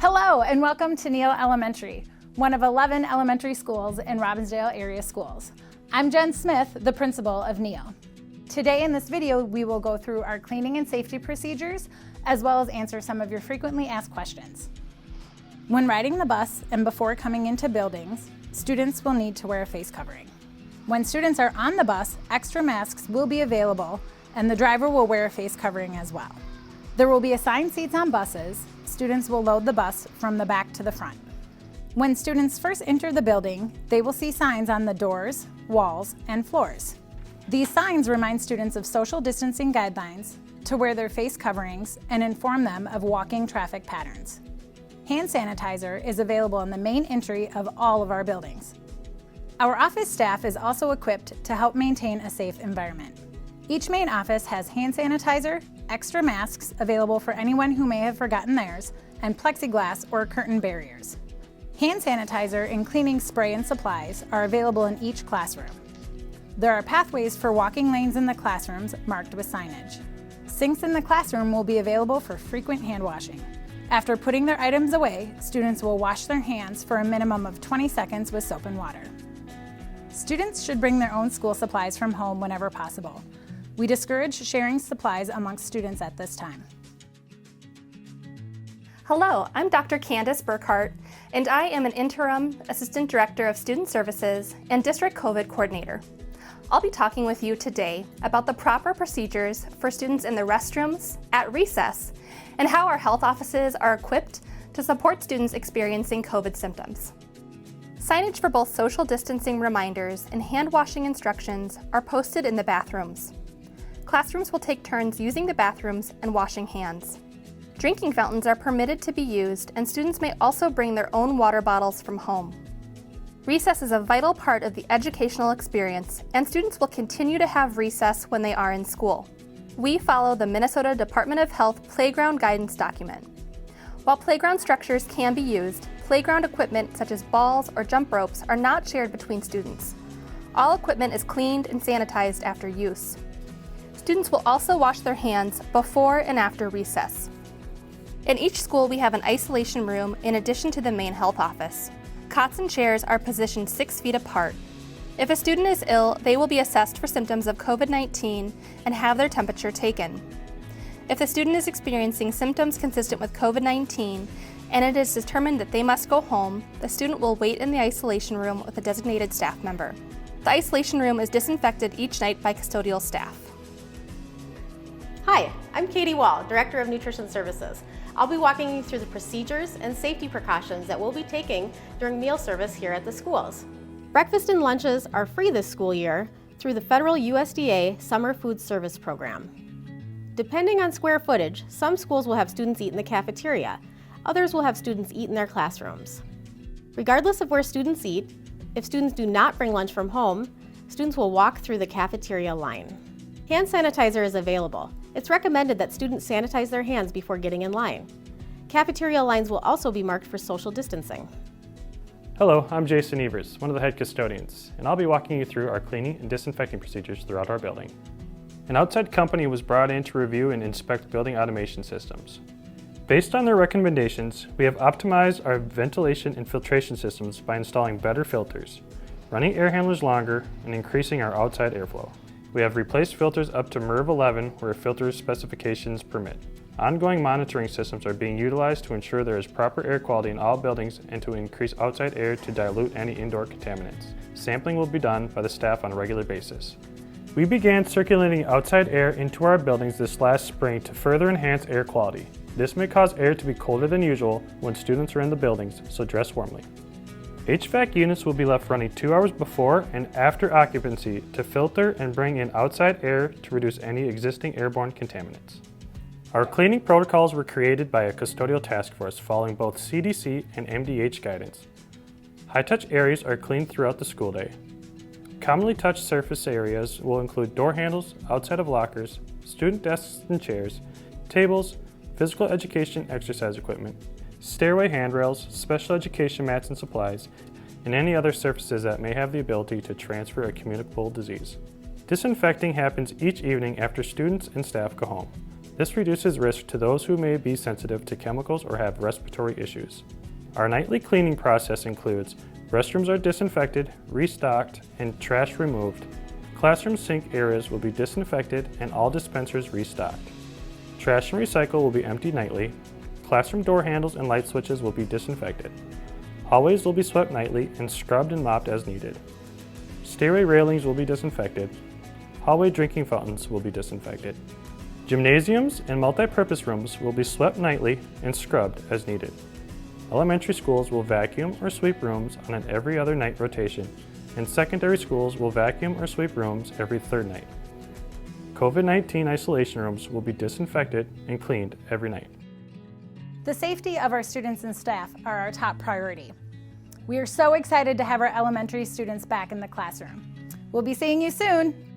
Hello and welcome to Neal Elementary, one of 11 elementary schools in Robbinsdale area schools. I'm Jen Smith, the principal of Neal. Today in this video, we will go through our cleaning and safety procedures, as well as answer some of your frequently asked questions. When riding the bus and before coming into buildings, students will need to wear a face covering. When students are on the bus, extra masks will be available and the driver will wear a face covering as well. There will be assigned seats on buses. Students will load the bus from the back to the front. When students first enter the building, they will see signs on the doors, walls, and floors. These signs remind students of social distancing guidelines, to wear their face coverings, and inform them of walking traffic patterns. Hand sanitizer is available in the main entry of all of our buildings. Our office staff is also equipped to help maintain a safe environment. Each main office has hand sanitizer, extra masks available for anyone who may have forgotten theirs, and plexiglass or curtain barriers. Hand sanitizer and cleaning spray and supplies are available in each classroom. There are pathways for walking lanes in the classrooms marked with signage. Sinks in the classroom will be available for frequent hand washing. After putting their items away, students will wash their hands for a minimum of 20 seconds with soap and water. Students should bring their own school supplies from home whenever possible. We discourage sharing supplies amongst students at this time. Hello, I'm Dr. Candace Burkhart, and I am an Interim Assistant Director of Student Services and District COVID Coordinator. I'll be talking with you today about the proper procedures for students in the restrooms, at recess, and how our health offices are equipped to support students experiencing COVID symptoms. Signage for both social distancing reminders and hand washing instructions are posted in the bathrooms. Classrooms will take turns using the bathrooms and washing hands. Drinking fountains are permitted to be used, and students may also bring their own water bottles from home. Recess is a vital part of the educational experience, and students will continue to have recess when they are in school. We follow the Minnesota Department of Health Playground Guidance document. While playground structures can be used, playground equipment such as balls or jump ropes are not shared between students. All equipment is cleaned and sanitized after use. Students will also wash their hands before and after recess. In each school, we have an isolation room in addition to the main health office. Cots and chairs are positioned 6 feet apart. If a student is ill, they will be assessed for symptoms of COVID-19 and have their temperature taken. If the student is experiencing symptoms consistent with COVID-19 and it is determined that they must go home, the student will wait in the isolation room with a designated staff member. The isolation room is disinfected each night by custodial staff. Hi, I'm Katie Wall, Director of Nutrition Services. I'll be walking you through the procedures and safety precautions that we'll be taking during meal service here at the schools. Breakfast and lunches are free this school year through the federal USDA Summer Food Service Program. Depending on square footage, some schools will have students eat in the cafeteria. Others will have students eat in their classrooms. Regardless of where students eat, if students do not bring lunch from home, students will walk through the cafeteria line. Hand sanitizer is available. It's recommended that students sanitize their hands before getting in line. Cafeteria lines will also be marked for social distancing. Hello, I'm Jason Evers, one of the head custodians, and I'll be walking you through our cleaning and disinfecting procedures throughout our building. An outside company was brought in to review and inspect building automation systems. Based on their recommendations, we have optimized our ventilation and filtration systems by installing better filters, running air handlers longer, and increasing our outside airflow. We have replaced filters up to MERV 11 where filter specifications permit. Ongoing monitoring systems are being utilized to ensure there is proper air quality in all buildings and to increase outside air to dilute any indoor contaminants. Sampling will be done by the staff on a regular basis. We began circulating outside air into our buildings this last spring to further enhance air quality. This may cause air to be colder than usual when students are in the buildings, so dress warmly. HVAC units will be left running 2 hours before and after occupancy to filter and bring in outside air to reduce any existing airborne contaminants. Our cleaning protocols were created by a custodial task force following both CDC and MDH guidance. High-touch areas are cleaned throughout the school day. Commonly touched surface areas will include door handles outside of lockers, student desks and chairs, tables, physical education exercise equipment, stairway handrails, special education mats and supplies, and any other surfaces that may have the ability to transfer a communicable disease. Disinfecting happens each evening after students and staff go home. This reduces risk to those who may be sensitive to chemicals or have respiratory issues. Our nightly cleaning process includes restrooms are disinfected, restocked, and trash removed. Classroom sink areas will be disinfected and all dispensers restocked. Trash and recycle will be emptied nightly. Classroom door handles and light switches will be disinfected. Hallways will be swept nightly and scrubbed and mopped as needed. Stairway railings will be disinfected. Hallway drinking fountains will be disinfected. Gymnasiums and multi-purpose rooms will be swept nightly and scrubbed as needed. Elementary schools will vacuum or sweep rooms on an every other night rotation, and secondary schools will vacuum or sweep rooms every third night. COVID-19 isolation rooms will be disinfected and cleaned every night. The safety of our students and staff are our top priority. We are so excited to have our elementary students back in the classroom. We'll be seeing you soon.